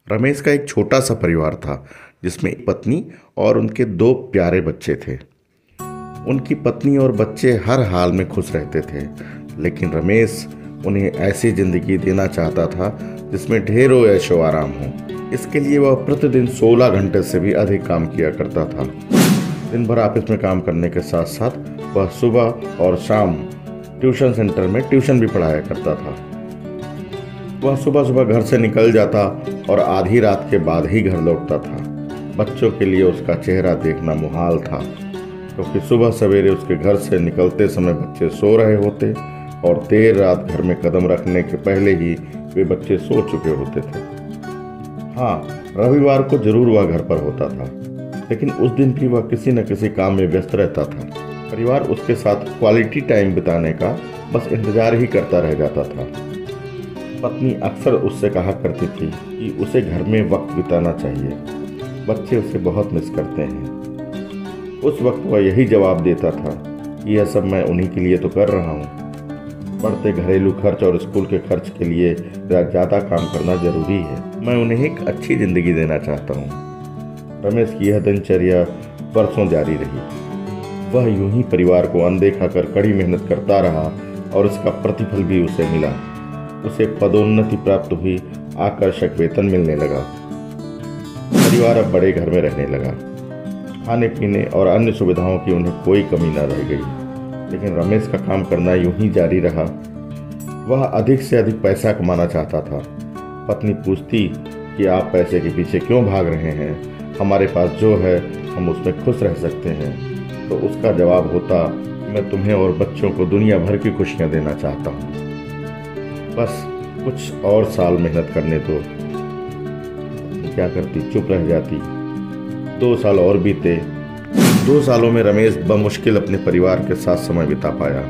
रमेश का एक छोटा सा परिवार था जिसमें एक पत्नी और उनके 2 प्यारे बच्चे थे। उनकी पत्नी और बच्चे हर हाल में खुश रहते थे, लेकिन रमेश उन्हें ऐसी जिंदगी देना चाहता था जिसमें ढेरों ऐशो आराम हो। इसके लिए वह प्रतिदिन 16 घंटे से भी अधिक काम किया करता था। दिन भर ऑफिस में काम करने के साथ साथ वह सुबह और शाम ट्यूशन सेंटर में ट्यूशन भी पढ़ाया करता था। वह सुबह सुबह घर से निकल जाता और आधी रात के बाद ही घर लौटता था। बच्चों के लिए उसका चेहरा देखना मुहाल था, क्योंकि सुबह सवेरे उसके घर से निकलते समय बच्चे सो रहे होते और देर रात घर में कदम रखने के पहले ही वे बच्चे सो चुके होते थे। हाँ, रविवार को जरूर वह घर पर होता था, लेकिन उस दिन भी वह किसी न किसी काम में व्यस्त रहता था। परिवार उसके साथ क्वालिटी टाइम बिताने का बस इंतजार ही करता रह जाता था। पत्नी अक्सर उससे कहा करती थी कि उसे घर में वक्त बिताना चाहिए, बच्चे उसे बहुत मिस करते हैं। उस वक्त वह यही जवाब देता था कि यह सब मैं उन्हीं के लिए तो कर रहा हूँ। बढ़ते घरेलू खर्च और स्कूल के खर्च के लिए ज़्यादा काम करना जरूरी है। मैं उन्हें एक अच्छी ज़िंदगी देना चाहता हूँ। रमेश की यह दिनचर्या बरसों जारी रही। वह यूं ही परिवार को अनदेखा कर कड़ी मेहनत करता रहा और इसका प्रतिफल भी उसे मिला। उसे पदोन्नति प्राप्त हुई, आकर्षक वेतन मिलने लगा। परिवार अब बड़े घर में रहने लगा। खाने पीने और अन्य सुविधाओं की उन्हें कोई कमी न रह गई। लेकिन रमेश का काम करना यूं ही जारी रहा। वह अधिक से अधिक पैसा कमाना चाहता था। पत्नी पूछती कि आप पैसे के पीछे क्यों भाग रहे हैं, हमारे पास जो है हम उसमें खुश रह सकते हैं। तो उसका जवाब होता, मैं तुम्हें और बच्चों को दुनिया भर की खुशियां देना चाहता हूँ, बस कुछ और साल मेहनत करने दो। क्या करती, चुप रह जाती। 2 साल और बीते। 2 सालों में रमेश बमुश्किल अपने परिवार के साथ समय बिता पाया।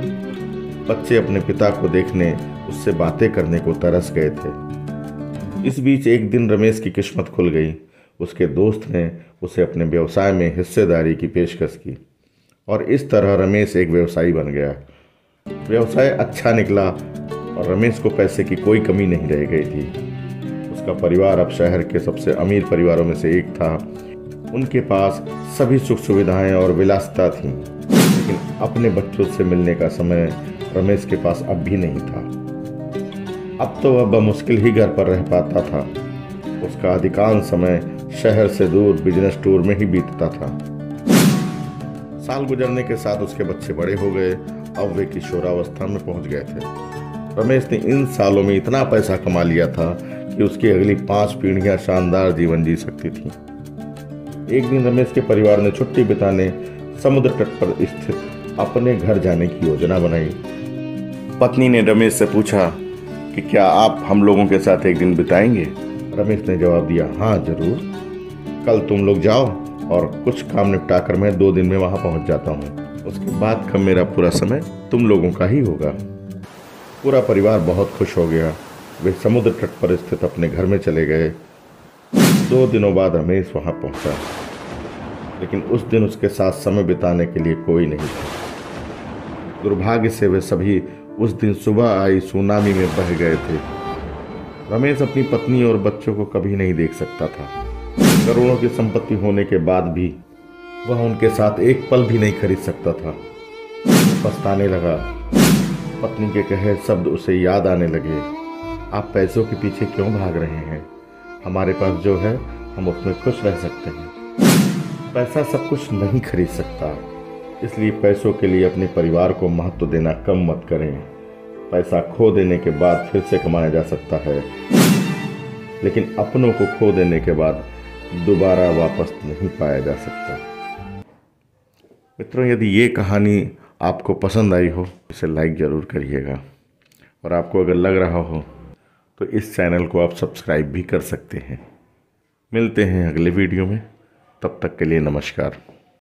बच्चे अपने पिता को देखने, उससे बातें करने को तरस गए थे। इस बीच एक दिन रमेश की किस्मत खुल गई। उसके दोस्त ने उसे अपने व्यवसाय में हिस्सेदारी की पेशकश की और इस तरह रमेश एक व्यवसायी बन गया। व्यवसाय अच्छा निकला और रमेश को पैसे की कोई कमी नहीं रह गई थी। उसका परिवार अब शहर के सबसे अमीर परिवारों में से एक था। उनके पास सभी सुख सुविधाएं और विलासिता थीं, लेकिन अपने बच्चों से मिलने का समय रमेश के पास अब भी नहीं था। अब तो वह बमुश्किल ही घर पर रह पाता था। उसका अधिकांश समय शहर से दूर बिजनेस टूर में ही बीतता था। साल गुजरने के साथ उसके बच्चे बड़े हो गए। अब वे किशोरावस्था में पहुंच गए थे। रमेश ने इन सालों में इतना पैसा कमा लिया था कि उसकी अगली 5 पीढ़ियां शानदार जीवन जी सकती थीं। एक दिन रमेश के परिवार ने छुट्टी बिताने समुद्र तट पर स्थित अपने घर जाने की योजना बनाई। पत्नी ने रमेश से पूछा कि क्या आप हम लोगों के साथ एक दिन बिताएंगे? रमेश ने जवाब दिया, हाँ जरूर। कल तुम लोग जाओ और कुछ काम निपटा कर मैं 2 दिन में वहां पहुंच जाता हूं। उसके बाद का मेरा पूरा समय तुम लोगों का ही होगा। पूरा परिवार बहुत खुश हो गया। वे समुद्र तट पर स्थित अपने घर में चले गए। 2 दिनों बाद रमेश वहां पहुंचा, लेकिन उस दिन उसके साथ समय बिताने के लिए कोई नहीं था। दुर्भाग्य से वे सभी उस दिन सुबह आई सुनामी में बह गए थे। रमेश अपनी पत्नी और बच्चों को कभी नहीं देख सकता था। करोड़ों की संपत्ति होने के बाद भी वह उनके साथ एक पल भी नहीं खरीद सकता था। पछताने लगा। पत्नी के कहे शब्द उसे याद आने लगे। आप पैसों के पीछे क्यों भाग रहे हैं? हमारे पास जो है हम उसमें खुश रह सकते हैं। पैसा सब कुछ नहीं खरीद सकता, इसलिए पैसों के लिए अपने परिवार को महत्व देना कम मत करें। पैसा खो देने के बाद फिर से कमाया जा सकता है, लेकिन अपनों को खो देने के बाद दोबारा वापस नहीं पाया जा सकता। मित्रों, यदि ये कहानी आपको पसंद आई हो इसे लाइक ज़रूर करिएगा, और आपको अगर लग रहा हो तो इस चैनल को आप सब्सक्राइब भी कर सकते हैं। मिलते हैं अगले वीडियो में, तब तक के लिए नमस्कार।